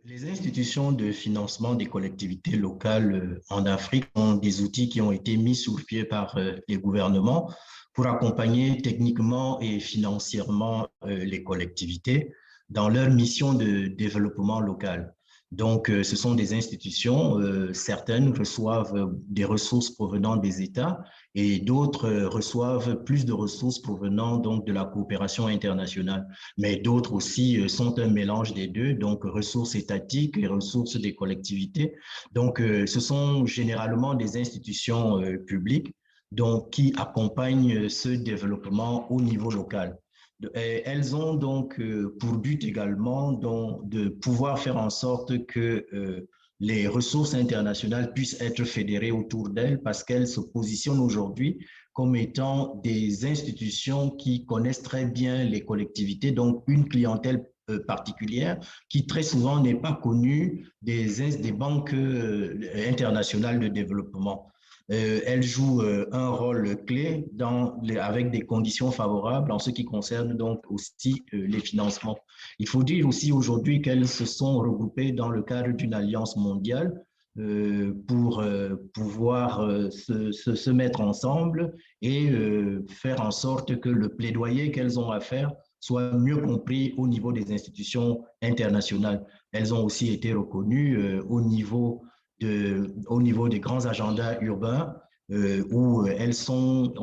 Les institutions de financement des collectivités locales en Afrique ont des outils qui ont été mis sur pied par les gouvernements pour accompagner techniquement et financièrement les collectivités dans leur mission de développement local. Donc, ce sont des institutions, certaines reçoivent des ressources provenant des États et d'autres reçoivent plus de ressources provenant donc de la coopération internationale, mais d'autres aussi sont un mélange des deux, donc ressources étatiques et ressources des collectivités. Donc, ce sont généralement des institutions publiques donc, qui accompagnent ce développement au niveau local. Elles ont donc pour but également donc, de pouvoir faire en sorte que les ressources internationales puissent être fédérées autour d'elles parce qu'elles se positionnent aujourd'hui comme étant des institutions qui connaissent très bien les collectivités, donc une clientèle particulière qui très souvent n'est pas connue des banques internationales de développement. Elle joue un rôle clé avec des conditions favorables en ce qui concerne donc aussi les financements. Il faut dire aussi aujourd'hui qu'elles se sont regroupées dans le cadre d'une alliance mondiale pour pouvoir se mettre ensemble et faire en sorte que le plaidoyer qu'elles ont à faire soit mieux compris au niveau des institutions internationales. Elles ont aussi été reconnues au niveau des grands agendas urbains où elles sont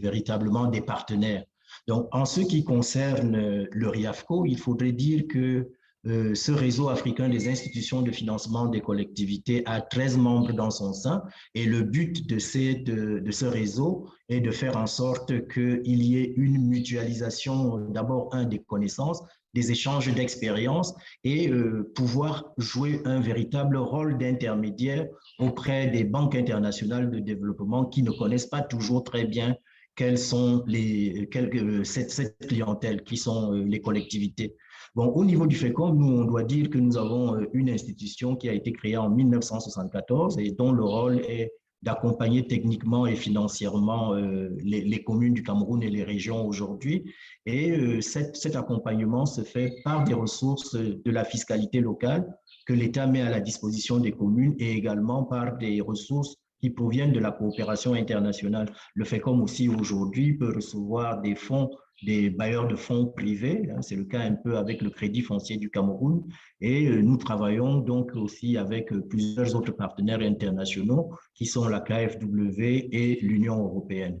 véritablement des partenaires. Donc, en ce qui concerne le RIAFCO, il faudrait dire que ce réseau africain des institutions de financement des collectivités a 13 membres dans son sein et le but de ce réseau est de faire en sorte qu'il y ait une mutualisation, d'abord, des connaissances, des échanges d'expériences et pouvoir jouer un véritable rôle d'intermédiaire auprès des banques internationales de développement qui ne connaissent pas toujours très bien cette clientèle qui sont les collectivités. Bon, au niveau du FECOM, nous, on doit dire que nous avons une institution qui a été créée en 1974 et dont le rôle est d'accompagner techniquement et financièrement les communes du Cameroun et les régions aujourd'hui. Et cet accompagnement se fait par des ressources de la fiscalité locale que l'État met à la disposition des communes et également par des ressources qui proviennent de la coopération internationale. Le FECOM aussi aujourd'hui peut recevoir des fonds, des bailleurs de fonds privés. C'est le cas un peu avec le Crédit foncier du Cameroun. Et nous travaillons donc aussi avec plusieurs autres partenaires internationaux qui sont la KfW et l'Union européenne.